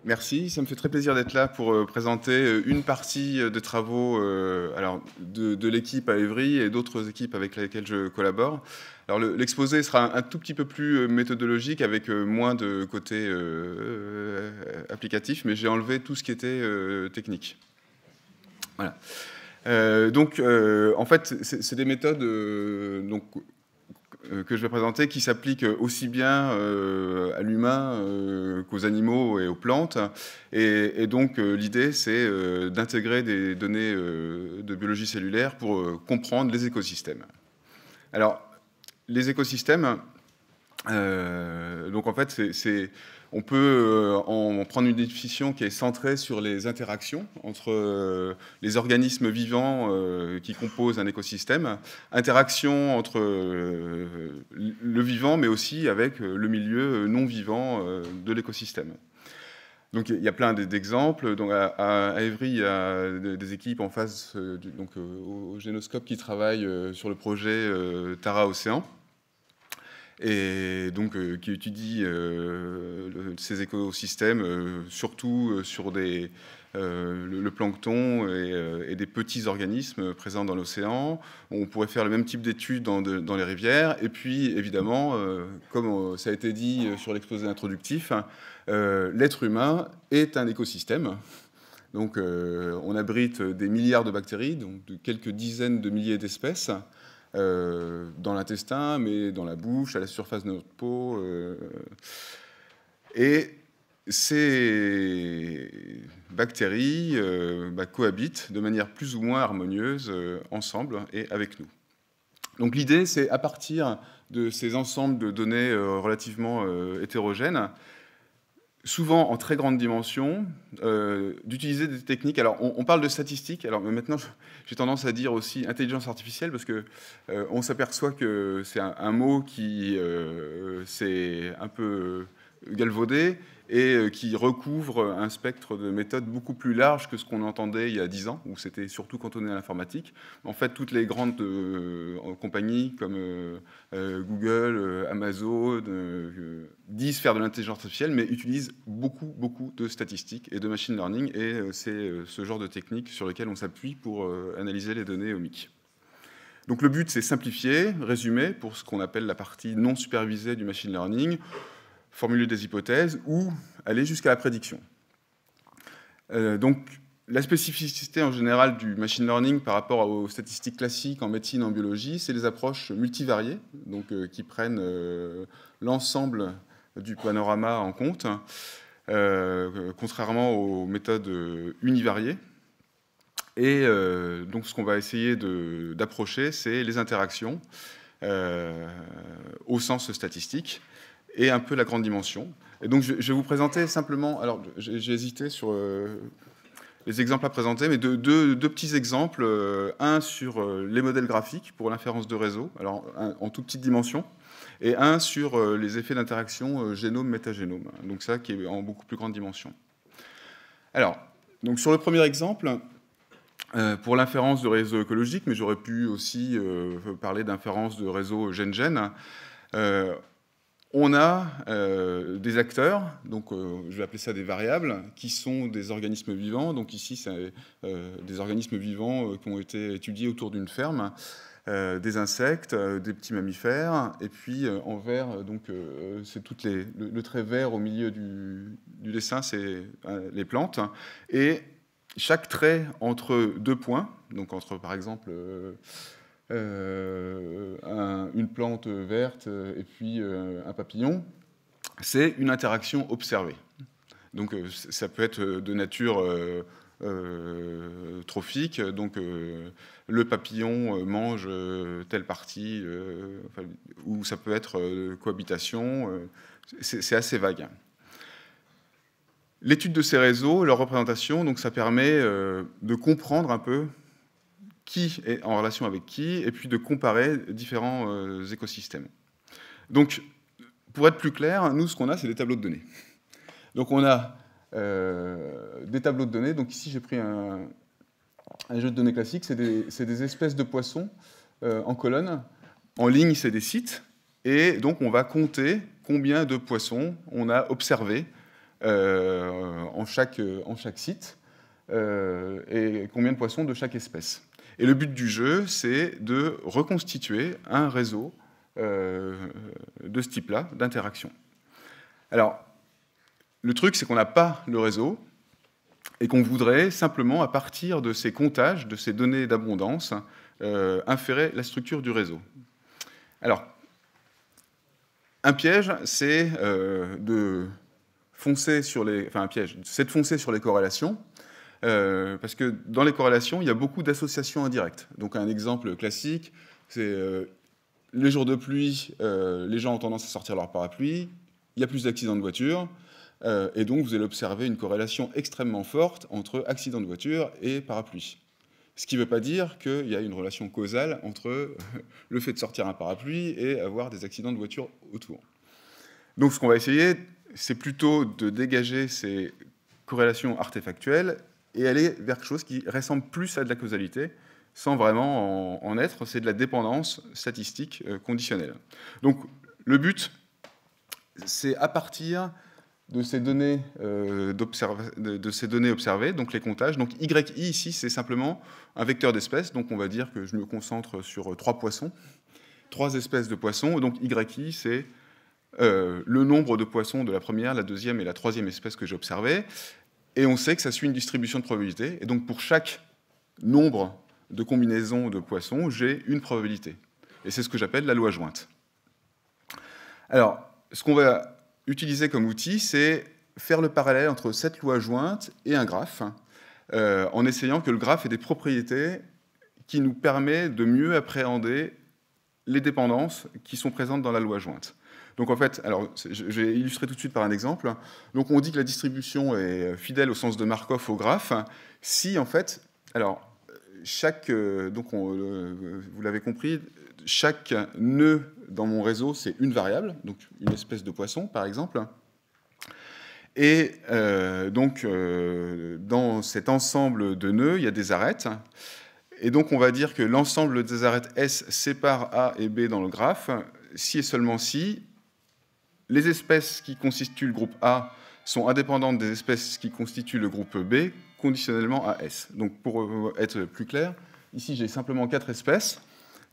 Merci, ça me fait très plaisir d'être là pour présenter une partie des travaux alors, de l'équipe à Évry et d'autres équipes avec lesquelles je collabore. Alors l'exposé sera un tout petit peu plus méthodologique avec moins de côté applicatif, mais j'ai enlevé tout ce qui était technique. Voilà. En fait, c'est des méthodes que je vais présenter qui s'appliquent aussi bien à l'humain qu'aux animaux et aux plantes. Et donc, l'idée, c'est d'intégrer des données de biologie cellulaire pour comprendre les écosystèmes. Alors, les écosystèmes, donc en fait, on peut en prendre une définition qui est centrée sur les interactions entre les organismes vivants qui composent un écosystème, interactions entre le vivant, mais aussi avec le milieu non vivant de l'écosystème. Donc il y a plein d'exemples. Donc à Évry, il y a des équipes en face au Génoscope qui travaillent sur le projet Tara Océan, et donc qui étudie ces écosystèmes, surtout sur le plancton et des petits organismes présents dans l'océan. On pourrait faire le même type d'études dans les rivières. Et puis, évidemment, comme ça a été dit sur l'exposé introductif, l'être humain est un écosystème. Donc, on abrite des milliards de bactéries, donc de quelques dizaines de milliers d'espèces, dans l'intestin, mais dans la bouche, à la surface de notre peau. Et ces bactéries cohabitent de manière plus ou moins harmonieuse ensemble et avec nous. Donc l'idée, c'est à partir de ces ensembles de données relativement hétérogènes, souvent en très grande dimension, d'utiliser des techniques. Alors, on parle de statistiques. Alors, maintenant, j'ai tendance à dire aussi intelligence artificielle, parce que on s'aperçoit que c'est un mot qui s'est un peu galvaudé et qui recouvre un spectre de méthodes beaucoup plus large que ce qu'on entendait il y a 10 ans, où c'était surtout cantonné à l'informatique. En fait, toutes les grandes compagnies comme Google, Amazon, disent faire de l'intelligence artificielle, mais utilisent beaucoup de statistiques et de machine learning, et c'est ce genre de technique sur lequel on s'appuie pour analyser les données omiques. Donc le but, c'est simplifier, résumer pour ce qu'on appelle la partie non supervisée du machine learning, formuler des hypothèses ou aller jusqu'à la prédiction. Donc la spécificité en général du machine learning par rapport aux statistiques classiques en médecine et en biologie, c'est les approches multivariées, donc qui prennent l'ensemble du panorama en compte, contrairement aux méthodes univariées. Et donc ce qu'on va essayer d'approcher, c'est les interactions au sens statistique et un peu la grande dimension. Et donc je vais vous présenter simplement, alors j'ai hésité sur les exemples à présenter, mais deux petits exemples, un sur les modèles graphiques pour l'inférence de réseau, alors en toute petite dimension, et un sur les effets d'interaction génome-métagénome, donc ça qui est en beaucoup plus grande dimension. Alors, donc sur le premier exemple, pour l'inférence de réseau écologique, mais j'aurais pu aussi parler d'inférence de réseau gène-gène, on a des acteurs, donc je vais appeler ça des variables, qui sont des organismes vivants. Donc ici, c'est des organismes vivants qui ont été étudiés autour d'une ferme, des insectes, des petits mammifères, et puis en vert, donc c'est le trait vert au milieu du dessin, c'est les plantes. Et chaque trait entre deux points, donc entre par exemple une plante verte et puis un papillon, c'est une interaction observée. Donc ça peut être de nature trophique, donc le papillon mange telle partie, ou ça peut être cohabitation, c'est assez vague. L'étude de ces réseaux, leur représentation, donc ça permet de comprendre un peu qui est en relation avec qui, et puis de comparer différents écosystèmes. Donc, pour être plus clair, nous, ce qu'on a, c'est des tableaux de données. Donc, on a des tableaux de données. Donc, ici, j'ai pris un jeu de données classique. C'est des espèces de poissons en colonne. En ligne, c'est des sites. Et donc, on va compter combien de poissons on a observés en chaque site, et combien de poissons de chaque espèce. Et le but du jeu, c'est de reconstituer un réseau de ce type-là, d'interaction. Alors, le truc, c'est qu'on n'a pas le réseau, et qu'on voudrait simplement, à partir de ces comptages, de ces données d'abondance, inférer la structure du réseau. Alors, un piège, c'est de foncer sur les... Enfin, un piège, c'est de foncer sur les corrélations, parce que dans les corrélations, il y a beaucoup d'associations indirectes. Donc, un exemple classique, c'est les jours de pluie, les gens ont tendance à sortir leur parapluie, il y a plus d'accidents de voiture, et donc vous allez observer une corrélation extrêmement forte entre accident de voiture et parapluie. Ce qui ne veut pas dire qu'il y a une relation causale entre le fait de sortir un parapluie et avoir des accidents de voiture autour. Donc ce qu'on va essayer, c'est plutôt de dégager ces corrélations artefactuelles et aller vers quelque chose qui ressemble plus à de la causalité, sans vraiment en être, c'est de la dépendance statistique conditionnelle. Donc le but, c'est à partir de ces données, observées, donc les comptages. Donc YI ici, c'est simplement un vecteur d'espèces. Donc on va dire que je me concentre sur 3 poissons, 3 espèces de poissons. Donc YI, c'est le nombre de poissons de la première, la deuxième et la troisième espèce que j'ai observée. Et on sait que ça suit une distribution de probabilité. Et donc pour chaque nombre de combinaisons de poissons, j'ai une probabilité. Et c'est ce que j'appelle la loi jointe. Alors, ce qu'on va utiliser comme outil, c'est faire le parallèle entre cette loi jointe et un graphe, en essayant que le graphe ait des propriétés qui nous permettent de mieux appréhender les dépendances qui sont présentes dans la loi jointe. Donc en fait, alors, je vais illustrer tout de suite par un exemple. Donc on dit que la distribution est fidèle au sens de Markov au graphe, si en fait, alors, donc vous l'avez compris, chaque nœud dans mon réseau, c'est une variable, donc une espèce de poisson, par exemple. Et dans cet ensemble de nœuds, il y a des arêtes. Et donc, on va dire que l'ensemble des arêtes S sépare A et B dans le graphe, si et seulement si les espèces qui constituent le groupe A sont indépendantes des espèces qui constituent le groupe B, conditionnellement à S. Donc, pour être plus clair, ici, j'ai simplement 4 espèces.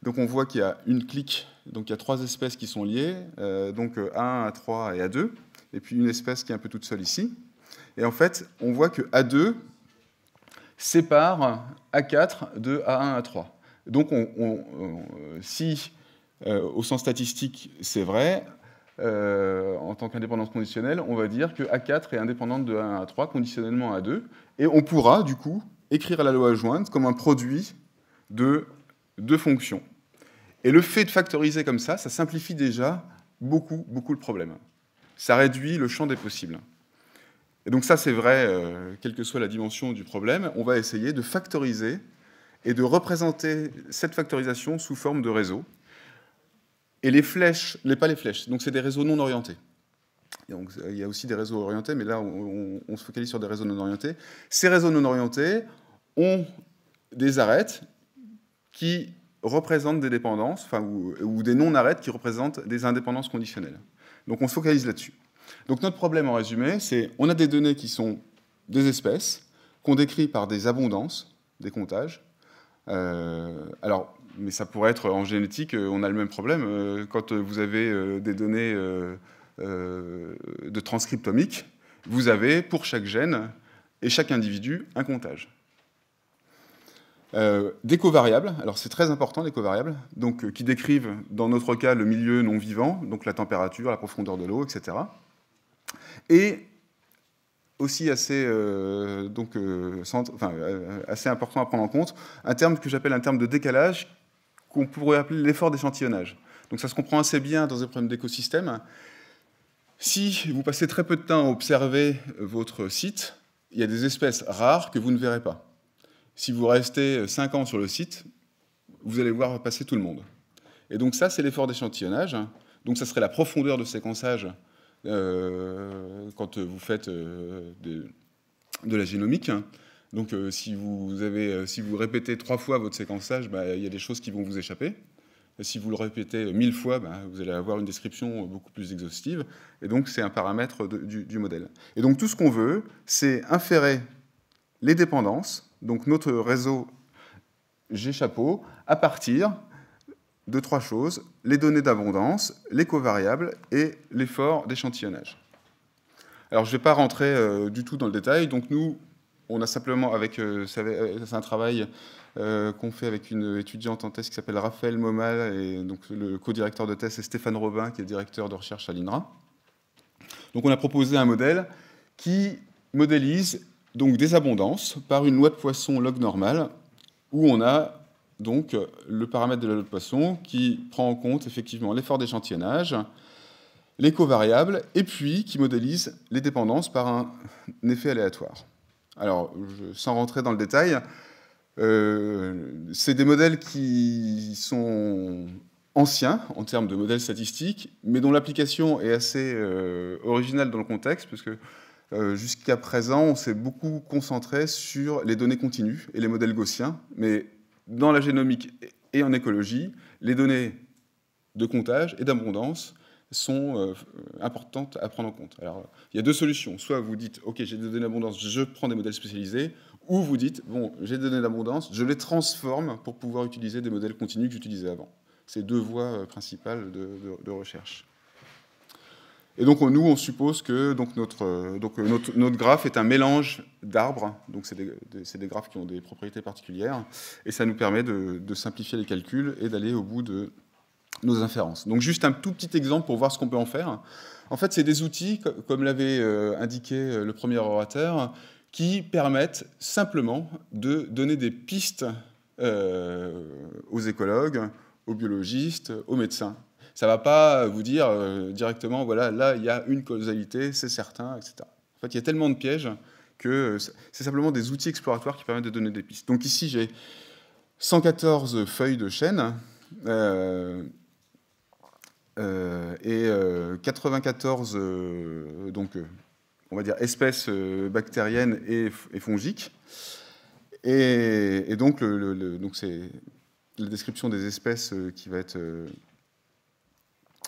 Donc on voit qu'il y a une clique, donc il y a 3 espèces qui sont liées, donc A1, A3 et A2, et puis une espèce qui est un peu toute seule ici. Et en fait, on voit que A2 sépare A4 de A1, A3. Donc si, au sens statistique, c'est vrai, en tant qu'indépendance conditionnelle, on va dire que A4 est indépendante de A1, A3, conditionnellement à A2, et on pourra, du coup, écrire la loi jointe comme un produit de 2 fonctions. Et le fait de factoriser comme ça simplifie déjà beaucoup le problème. Ça réduit le champ des possibles. Et donc ça, c'est vrai, quelle que soit la dimension du problème, on va essayer de factoriser et de représenter cette factorisation sous forme de réseau. Et les flèches, pas les flèches, donc c'est des réseaux non orientés. Et donc, il y a aussi des réseaux orientés, mais là, on se focalise sur des réseaux non orientés. Ces réseaux non orientés ont des arêtes qui représentent des dépendances, enfin, ou des non-arêtes qui représentent des indépendances conditionnelles. Donc on se focalise là-dessus. Donc notre problème en résumé, c'est on a des données qui sont des espèces, qu'on décrit par des abondances, des comptages. Alors, mais ça pourrait être en génétique, on a le même problème. Quand vous avez des données de transcriptomique, vous avez pour chaque gène et chaque individu un comptage. Des covariables, alors c'est très important les covariables, donc, qui décrivent dans notre cas le milieu non vivant, donc la température, la profondeur de l'eau, etc. Et aussi assez, assez important à prendre en compte, un terme que j'appelle un terme de décalage, qu'on pourrait appeler l'effort d'échantillonnage. Donc ça se comprend assez bien dans des problèmes d'écosystème. Si vous passez très peu de temps à observer votre site, il y a des espèces rares que vous ne verrez pas. Si vous restez 5 ans sur le site, vous allez voir passer tout le monde. Et donc ça, c'est l'effort d'échantillonnage. Donc ça serait la profondeur de séquençage quand vous faites de la génomique. Donc si vous répétez 3 fois votre séquençage, il y a des choses qui vont vous échapper. Si vous le répétez 1000 fois, vous allez avoir une description beaucoup plus exhaustive. Et donc, c'est un paramètre du modèle. Et donc, tout ce qu'on veut, c'est inférer les dépendances, donc notre réseau G-chapeau, à partir de 3 choses: les données d'abondance, les covariables et l'effort d'échantillonnage. Alors, je ne vais pas rentrer du tout dans le détail. Donc, nous, on a simplement, c'est un travail qu'on fait avec une étudiante en thèse qui s'appelle Raphaël Momal, et donc le co-directeur de thèse, c'est Stéphane Robin, qui est directeur de recherche à l'INRA. Donc, on a proposé un modèle qui modélise donc des abondances par une loi de Poisson log normale, où on a donc le paramètre de la loi de Poisson qui prend en compte effectivement l'effort d'échantillonnage, les covariables, et puis qui modélise les dépendances par un effet aléatoire. Alors, sans rentrer dans le détail, c'est des modèles qui sont anciens en termes de modèles statistiques, mais dont l'application est assez originale dans le contexte, parce que jusqu'à présent, on s'est beaucoup concentré sur les données continues et les modèles gaussiens, mais dans la génomique et en écologie, les données de comptage et d'abondance sont importantes à prendre en compte. Alors, il y a deux solutions. Soit vous dites, OK, j'ai des données d'abondance, je prends des modèles spécialisés, ou vous dites, bon, j'ai des données d'abondance, je les transforme pour pouvoir utiliser des modèles continus que j'utilisais avant. C'est deux voies principales de recherche. Et donc, nous, on suppose que notre graphe est un mélange d'arbres, donc c'est des graphes qui ont des propriétés particulières, et ça nous permet de simplifier les calculs et d'aller au bout de nos inférences. Donc, juste un tout petit exemple pour voir ce qu'on peut en faire. En fait, c'est des outils, comme l'avait indiqué le premier orateur, qui permettent simplement de donner des pistes aux écologues, aux biologistes, aux médecins. Ça ne va pas vous dire directement, voilà, là, il y a une causalité, c'est certain, etc. En fait, il y a tellement de pièges que c'est simplement des outils exploratoires qui permettent de donner des pistes. Donc ici, j'ai 114 feuilles de chêne et 94 on va dire, espèces bactériennes et fongiques. Et donc, donc c'est la description des espèces qui va être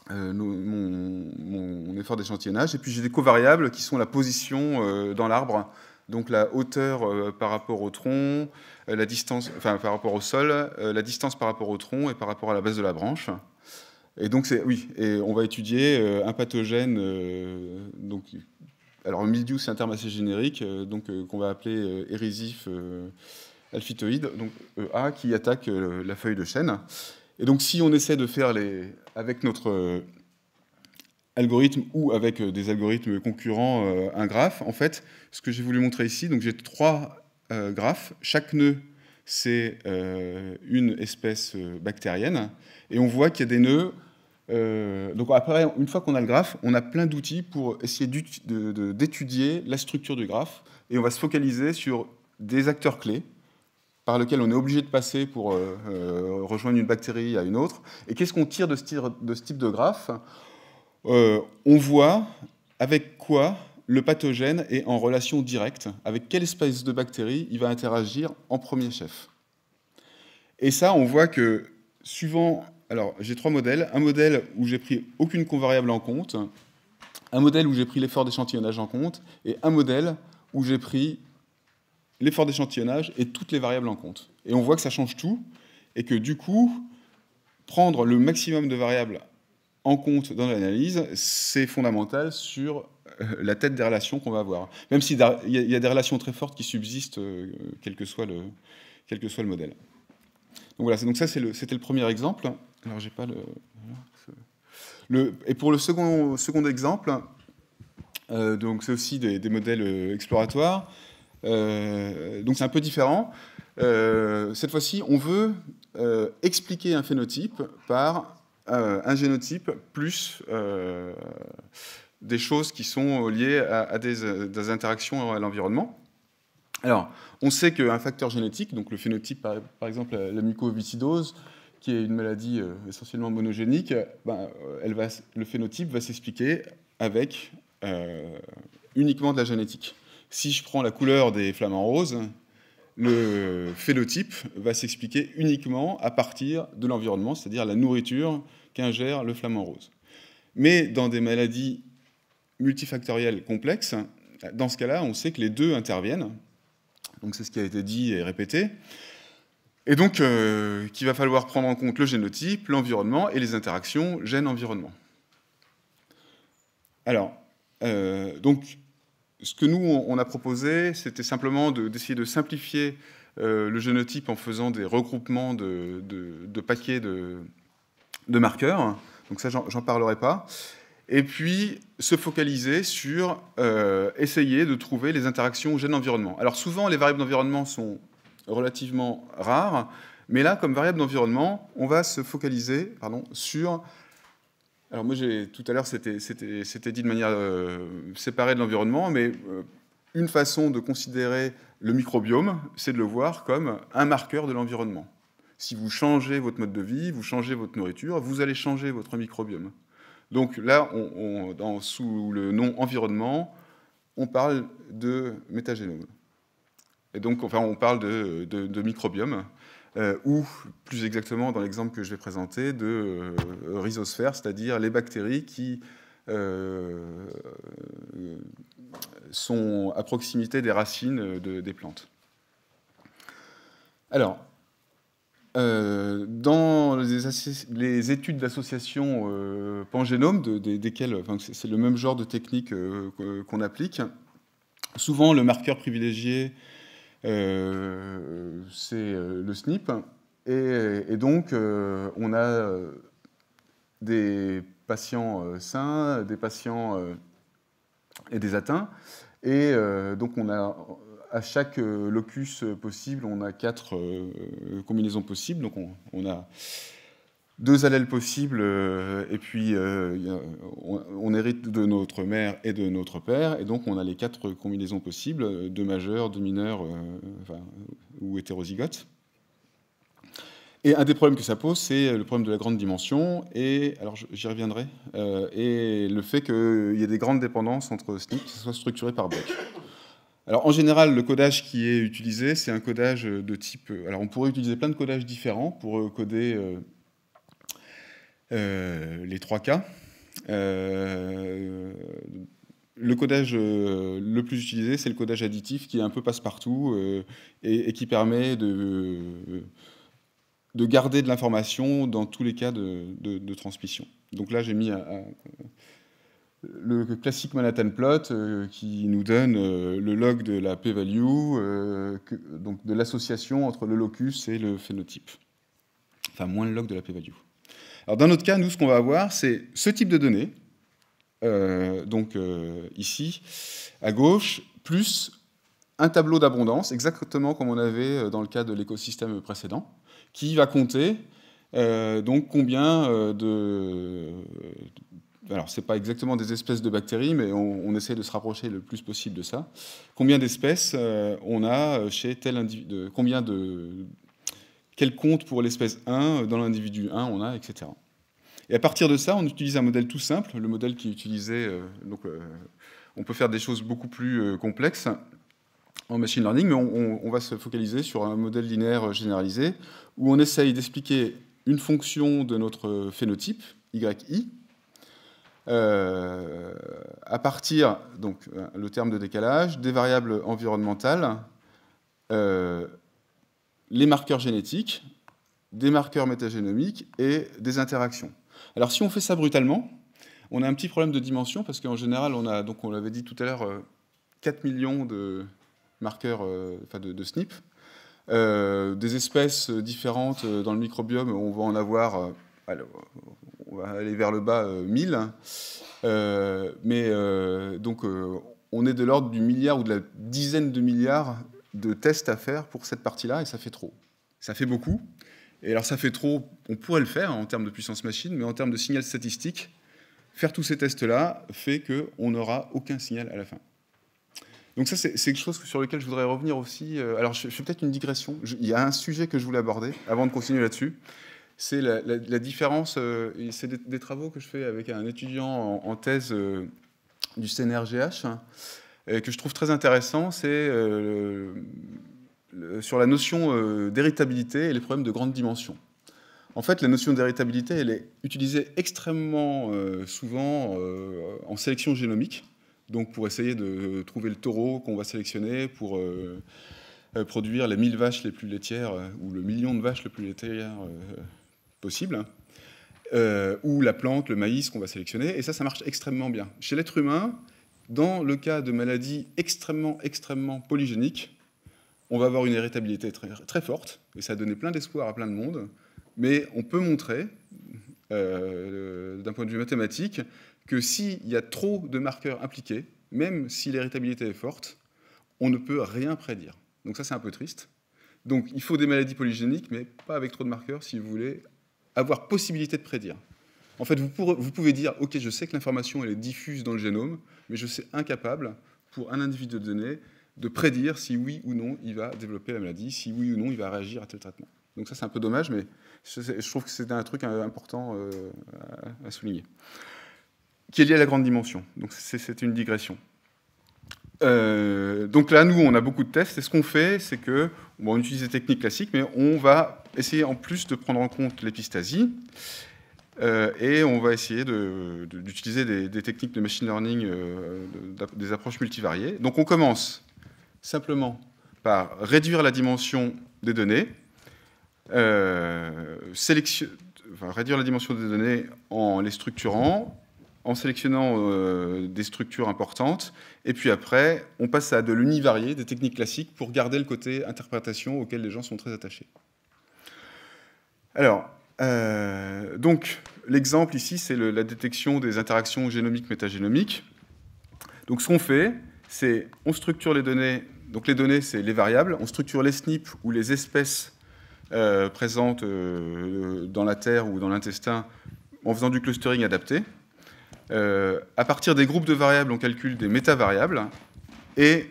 mon effort d'échantillonnage. Et puis j'ai des covariables qui sont la position dans l'arbre, donc la hauteur par rapport au tronc, la distance, enfin par rapport au sol, la distance par rapport au tronc et par rapport à la base de la branche. Et donc oui, et on va étudier un pathogène. Donc, alors mildiou, c'est un terme assez générique, donc qu'on va appeler érysif alphytoïde, donc EA, qui attaque la feuille de chêne. Et donc, si on essaie de faire avec notre algorithme ou avec des algorithmes concurrents un graphe, en fait, ce que j'ai voulu montrer ici, donc j'ai 3 graphes. Chaque nœud, c'est une espèce bactérienne. Et on voit qu'il y a des nœuds. Donc après, une fois qu'on a le graphe, on a plein d'outils pour essayer d'étudier la structure du graphe. Et on va se focaliser sur des acteurs clés par lesquels on est obligé de passer pour rejoindre une bactérie à une autre. Et qu'est-ce qu'on tire de ce type de graphe ? On voit avec quoi le pathogène est en relation directe, avec quelle espèce de bactérie il va interagir en premier chef. Et ça, on voit que suivant... Alors, j'ai 3 modèles. Un modèle où j'ai pris aucune covariable en compte, un modèle où j'ai pris l'effort d'échantillonnage en compte, et un modèle où j'ai pris l'effort d'échantillonnage et toutes les variables en compte. Et on voit que ça change tout, et que du coup, prendre le maximum de variables en compte dans l'analyse, c'est fondamental sur la tête des relations qu'on va avoir. Même s'il y a des relations très fortes qui subsistent, quel que soit le modèle. Donc voilà, donc ça c'était le premier exemple. Alors j'ai pas et pour le second exemple, donc c'est aussi des modèles exploratoires. Donc c'est un peu différent. Cette fois-ci, on veut expliquer un phénotype par un génotype plus des choses qui sont liées à des interactions à l'environnement. Alors, on sait qu'un facteur génétique, donc le phénotype, par exemple la mucoviscidose, qui est une maladie essentiellement monogénique, le phénotype va s'expliquer avec uniquement de la génétique. Si je prends la couleur des flamants roses, le phénotype va s'expliquer uniquement à partir de l'environnement, c'est-à-dire la nourriture qu'ingère le flamant rose. Mais dans des maladies multifactorielles complexes, dans ce cas-là, on sait que les deux interviennent. Donc c'est ce qui a été dit et répété. Et donc, qu'il va falloir prendre en compte le génotype, l'environnement et les interactions gène-environnement. Alors, donc, ce que nous, on a proposé, c'était simplement d'essayer de simplifier le génotype en faisant des regroupements de paquets de marqueurs. Donc ça, j'en parlerai pas. Et puis, se focaliser sur essayer de trouver les interactions gène-environnement. Alors souvent, les variables d'environnement sont relativement rares, mais là, comme variable d'environnement, on va se focaliser sur... Alors moi, tout à l'heure, c'était dit de manière séparée de l'environnement, mais une façon de considérer le microbiome, c'est de le voir comme un marqueur de l'environnement. Si vous changez votre mode de vie, vous changez votre nourriture, vous allez changer votre microbiome. Donc là, sous le nom environnement, on parle de métagénome. Et donc, enfin, on parle de microbiome, ou plus exactement, dans l'exemple que je vais présenter, de rhizosphère, c'est-à-dire les bactéries qui sont à proximité des racines des plantes. Alors, dans les études d'association pangénome, desquelles c'est le même genre de technique qu'on applique, souvent le marqueur privilégié, c'est le SNP, et donc on a des patients sains, des patients et des atteints, et donc on a... À chaque locus possible, on a 4 combinaisons possibles. Donc on a 2 allèles possibles, et puis on hérite de notre mère et de notre père. Et donc on a les 4 combinaisons possibles, 2 majeurs, 2 mineurs, ou hétérozygotes. Et un des problèmes que ça pose, c'est le problème de la grande dimension. Et alors j'y reviendrai. Et le fait qu'il y ait des grandes dépendances entre SNP, que ce soit structuré par bloc. Alors, en général, le codage qui est utilisé, c'est un codage de type... Alors, on pourrait utiliser plein de codages différents pour coder les 3 cas. Le codage le plus utilisé, c'est le codage additif, qui est un peu passe-partout et qui permet de garder de l'information dans tous les cas de transmission. Donc là, j'ai mis le classique Manhattan plot qui nous donne le log de la p-value, donc de l'association entre le locus et le phénotype. Enfin, moins le log de la p-value. Alors, dans notre cas, nous, ce qu'on va avoir, c'est ce type de données, donc ici, à gauche, plus un tableau d'abondance, exactement comme on avait dans le cas de l'écosystème précédent, qui va compter donc combien alors, ce n'est pas exactement des espèces de bactéries, mais on essaie de se rapprocher le plus possible de ça. Combien d'espèces on a chez tel individu, quel compte pour l'espèce 1, dans l'individu 1 on a, etc. Et à partir de ça, on utilise un modèle tout simple, le modèle qui est utilisé, on peut faire des choses beaucoup plus complexes en machine learning, mais on va se focaliser sur un modèle linéaire généralisé, où on essaye d'expliquer une fonction de notre phénotype, YI, à partir, donc le terme de décalage, des variables environnementales, les marqueurs génétiques, des marqueurs métagénomiques et des interactions. Alors si on fait ça brutalement, on a un petit problème de dimension, parce qu'en général, on a, donc on l'avait dit tout à l'heure, 4 millions de marqueurs, de SNP. Des espèces différentes dans le microbiome, on va en avoir... on va aller vers le bas 1000, donc on est de l'ordre du milliard ou de la dizaine de milliards de tests à faire pour cette partie-là, et ça fait trop. Ça fait beaucoup, et alors ça fait trop, on pourrait le faire en termes de puissance machine, mais en termes de signal statistique, faire tous ces tests-là fait qu'on n'aura aucun signal à la fin. Donc ça, c'est quelque chose sur lequel je voudrais revenir aussi. Alors je fais peut-être une digression, il y a un sujet que je voulais aborder, avant de continuer là-dessus. C'est la différence, c'est des travaux que je fais avec un étudiant en thèse du CNRGH, que je trouve très intéressant, c'est sur la notion d'héritabilité et les problèmes de grande dimension. En fait, la notion d'héritabilité, elle est utilisée extrêmement souvent en sélection génomique, donc pour essayer de trouver le taureau qu'on va sélectionner pour produire les 1000 vaches les plus laitières ou le million de vaches les plus laitières possible, ou la plante, le maïs qu'on va sélectionner, et ça marche extrêmement bien. Chez l'être humain, dans le cas de maladies extrêmement polygéniques, on va avoir une héritabilité très forte, et ça a donné plein d'espoir à plein de monde, mais on peut montrer, d'un point de vue mathématique, que s'il y a trop de marqueurs impliqués, même si l'héritabilité est forte, on ne peut rien prédire. Donc ça, c'est un peu triste. Donc il faut des maladies polygéniques, mais pas avec trop de marqueurs si vous voulez avoir possibilité de prédire. En fait, vous pouvez dire, OK, je sais que l'information elle est diffuse dans le génome, mais je suis incapable, pour un individu donné, de prédire si oui ou non il va développer la maladie, si oui ou non il va réagir à tel traitement. Donc ça, c'est un peu dommage, mais je trouve que c'est un truc important à souligner, qui est lié à la grande dimension. Donc c'est une digression. Donc là, nous, on a beaucoup de tests, et ce qu'on fait, c'est que, bon, on utilise des techniques classiques, mais on va essayer en plus de prendre en compte l'épistasie, et on va essayer d'utiliser des techniques de machine learning, des approches multivariées. Donc on commence simplement par réduire la dimension des données, réduire la dimension des données en les structurant, en sélectionnant des structures importantes, et puis après, on passe à de l'univarié, des techniques classiques, pour garder le côté interprétation auquel les gens sont très attachés. Alors, donc, l'exemple ici, c'est la détection des interactions génomiques métagénomiques. Donc, ce qu'on fait, c'est on structure les données. Donc, les données, c'est les variables. On structure les SNP ou les espèces présentes dans la terre ou dans l'intestin en faisant du clustering adapté. À partir des groupes de variables, on calcule des métavariables et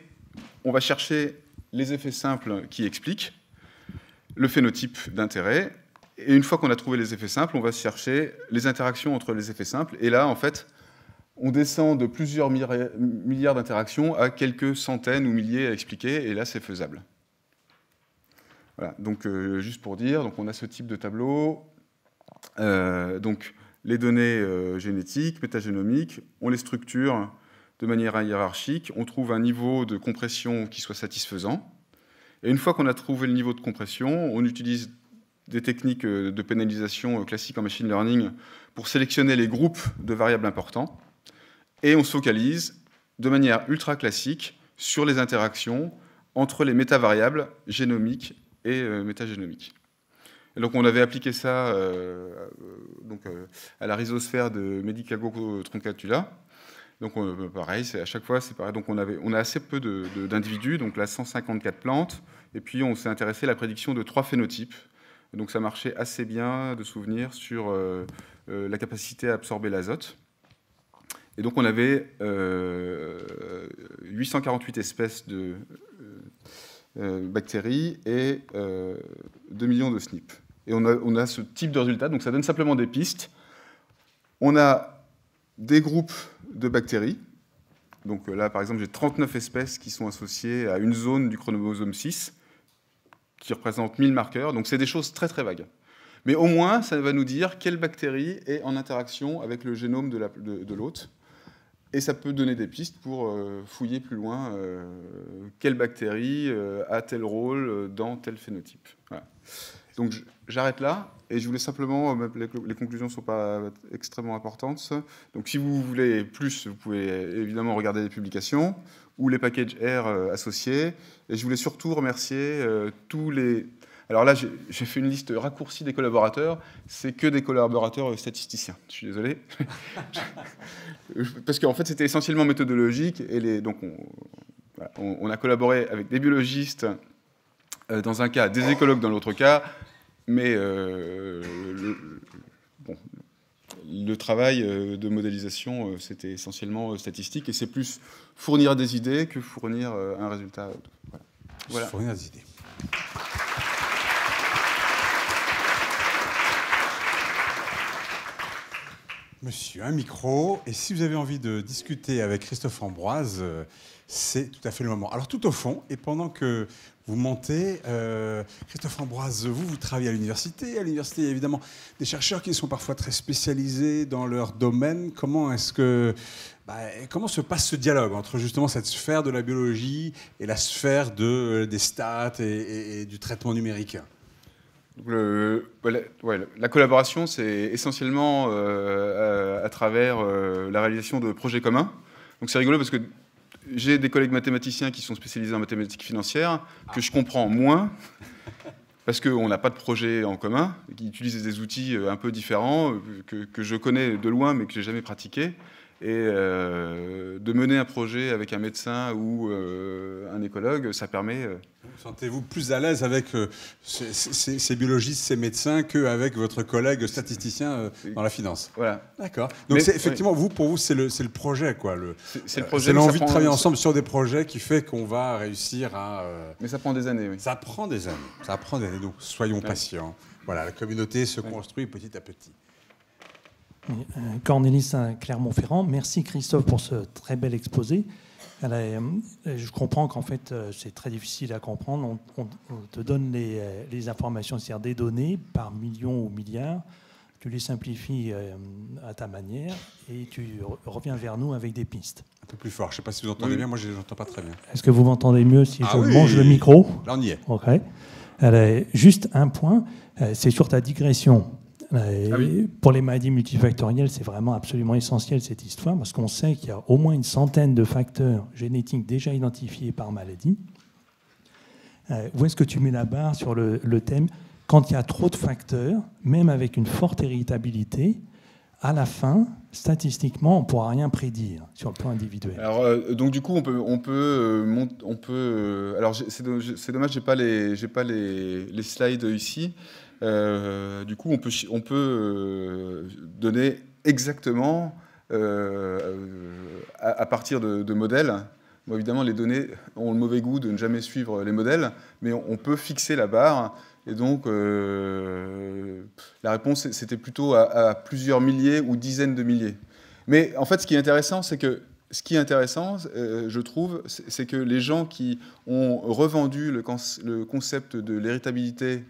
on va chercher les effets simples qui expliquent le phénotype d'intérêt. Et une fois qu'on a trouvé les effets simples, on va chercher les interactions entre les effets simples. Et là, en fait, on descend de plusieurs milliards d'interactions à quelques centaines ou milliers à expliquer, et là, c'est faisable. Voilà, donc juste pour dire, donc on a ce type de tableau. Donc, les données génétiques, métagénomiques, on les structure de manière hiérarchique, on trouve un niveau de compression qui soit satisfaisant. Et une fois qu'on a trouvé le niveau de compression, on utilise des techniques de pénalisation classiques en machine learning pour sélectionner les groupes de variables importants. Et on se focalise de manière ultra classique sur les interactions entre les métavariables génomiques et métagénomiques. Et donc on avait appliqué ça à la rhizosphère de Medicago truncatula. Donc pareil, à chaque fois c'est pareil. Donc on a assez peu d'individus, donc là 154 plantes, et puis on s'est intéressé à la prédiction de 3 phénotypes. Donc ça marchait assez bien de souvenir sur la capacité à absorber l'azote. Et donc on avait 848 espèces de bactéries et 2 millions de SNP. Et on a ce type de résultat, donc ça donne simplement des pistes. On a des groupes de bactéries. Donc là, par exemple, j'ai 39 espèces qui sont associées à une zone du chromosome 6, qui représente 1000 marqueurs. Donc c'est des choses très très vagues. Mais au moins, ça va nous dire quelle bactérie est en interaction avec le génome de l'hôte. Et ça peut donner des pistes pour fouiller plus loin quelle bactérie a tel rôle dans tel phénotype. Voilà. Donc j'arrête là, et je voulais simplement, les conclusions ne sont pas extrêmement importantes, donc si vous voulez plus, vous pouvez évidemment regarder les publications ou les packages R associés, et je voulais surtout remercier tous les... Alors là, j'ai fait une liste raccourcie des collaborateurs, c'est que des collaborateurs statisticiens, je suis désolé, parce qu'en fait c'était essentiellement méthodologique, et donc on a collaboré avec des biologistes, dans un cas, des écologues dans l'autre cas, mais le travail de modélisation, c'était essentiellement statistique, et c'est plus fournir des idées que fournir un résultat. Voilà. Fournir des idées. Monsieur, un micro, et si vous avez envie de discuter avec Christophe Ambroise, c'est tout à fait le moment. Alors tout au fond, et pendant que vous montez. Christophe Ambroise, vous travaillez à l'université. À l'université, il y a évidemment des chercheurs qui sont parfois très spécialisés dans leur domaine. Comment se passe ce dialogue entre justement cette sphère de la biologie et la sphère des stats et du traitement numérique? La collaboration, c'est essentiellement à travers la réalisation de projets communs. Donc c'est rigolo parce que j'ai des collègues mathématiciens qui sont spécialisés en mathématiques financières que je comprends moins parce qu'on n'a pas de projet en commun, qui utilisent des outils un peu différents que je connais de loin mais que j'ai jamais pratiqué. Et de mener un projet avec un médecin ou un écologue, ça permet... Sentez-vous plus à l'aise avec ces biologistes, ces médecins, qu'avec votre collègue statisticien dans la finance? Voilà. D'accord. Donc effectivement, pour vous, c'est le projet, quoi. C'est le projet. C'est l'envie de travailler ensemble sur des projets qui fait qu'on va réussir à... Mais ça prend des années, oui. Ça prend des années. Ça prend des années. Donc soyons patients. Voilà, la communauté se construit petit à petit. Cornélis Clermont-Ferrand, merci Christophe pour ce très bel exposé. Je comprends qu'en fait c'est très difficile à comprendre. On te donne les informations, c'est-à-dire des données par millions ou milliards. Tu les simplifies à ta manière et tu reviens vers nous avec des pistes. Un peu plus fort. Je ne sais pas si vous entendez bien. Moi, je ne l'entends pas très bien. Est-ce que vous m'entendez mieux si je mange le micro? Là, on y est. OK. Juste un point, c'est sur ta digression. Pour les maladies multifactorielles, c'est vraiment absolument essentiel cette histoire, parce qu'on sait qu'il y a au moins une centaine de facteurs génétiques déjà identifiés par maladie. Où est-ce que tu mets la barre sur le thème? Quand il y a trop de facteurs, même avec une forte héritabilité, à la fin, statistiquement, on ne pourra rien prédire sur le plan individuel. Alors, donc du coup, on peut alors, c'est dommage, j'ai pas les slides ici. Du coup, on peut donner exactement, à partir de modèles. Bon, évidemment, les données ont le mauvais goût de ne jamais suivre les modèles, mais on peut fixer la barre. Et donc, la réponse, c'était plutôt à plusieurs milliers ou dizaines de milliers. Mais en fait, ce qui est intéressant, je trouve, c'est que les gens qui ont revendu le concept de l'héritabilité,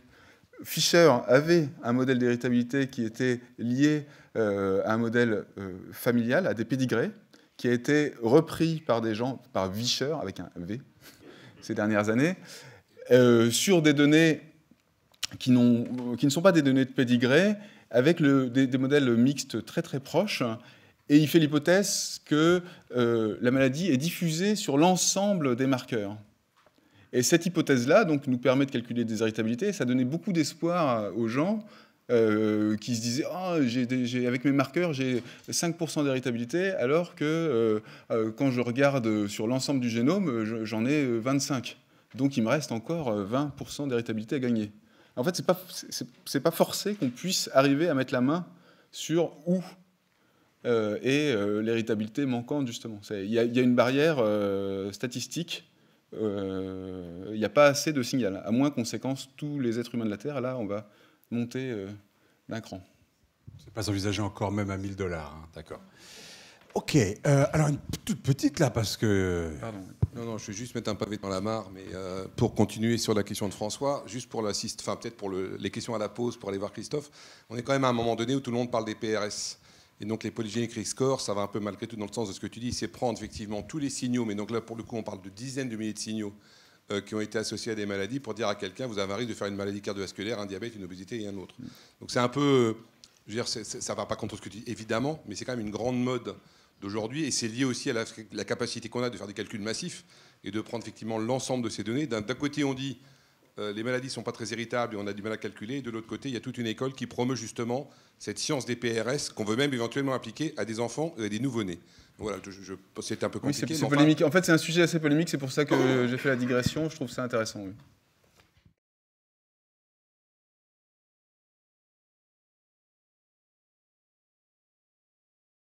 Fischer avait un modèle d'héritabilité qui était lié à un modèle familial, à des pédigrés, qui a été repris par des gens, par Vischer, avec un V, ces dernières années, sur des données qui ne sont pas des données de pédigré, avec des modèles mixtes très très proches. Et il fait l'hypothèse que la maladie est diffusée sur l'ensemble des marqueurs. Et cette hypothèse-là donc, nous permet de calculer des héritabilités. Ça donnait beaucoup d'espoir aux gens qui se disaient avec mes marqueurs, j'ai 5% d'héritabilité, alors que quand je regarde sur l'ensemble du génome, j'en ai 25. Donc il me reste encore 20% d'héritabilité à gagner. En fait, c'est pas forcé qu'on puisse arriver à mettre la main sur où est l'héritabilité manquante, justement. Il y a une barrière statistique. Il n'y a pas assez de signal. À moins qu'on séquence tous les êtres humains de la Terre, là, on va monter d'un cran. C'est pas envisagé encore même à 1 000 $. Hein. D'accord. Ok. Alors, une toute petite, là, parce que... Pardon. Non, je vais juste mettre un pavé dans la mare, mais pour continuer sur la question de François, juste pour peut-être pour les questions à la pause, pour aller voir Christophe, on est quand même à un moment donné où tout le monde parle des PRS. Et donc les polygenic risk scores, ça va un peu malgré tout dans le sens de ce que tu dis, c'est prendre effectivement tous les signaux, mais donc là pour le coup on parle de dizaines de milliers de signaux qui ont été associés à des maladies pour dire à quelqu'un vous avez un risque de faire une maladie cardiovasculaire, un diabète, une obésité et un autre. Donc c'est un peu, je veux dire, ça ne va pas contre ce que tu dis évidemment, mais c'est quand même une grande mode d'aujourd'hui et c'est lié aussi à la capacité qu'on a de faire des calculs massifs et de prendre effectivement l'ensemble de ces données. D'un côté on dit les maladies ne sont pas très héritables et on a du mal à calculer. Et de l'autre côté, il y a toute une école qui promeut justement cette science des PRS qu'on veut même éventuellement appliquer à des enfants et à des nouveau-nés. Voilà, c'était un peu compliqué. Oui, c'est polémique. En fait, c'est un sujet assez polémique. C'est pour ça que j'ai fait la digression. Je trouve ça intéressant. Oui.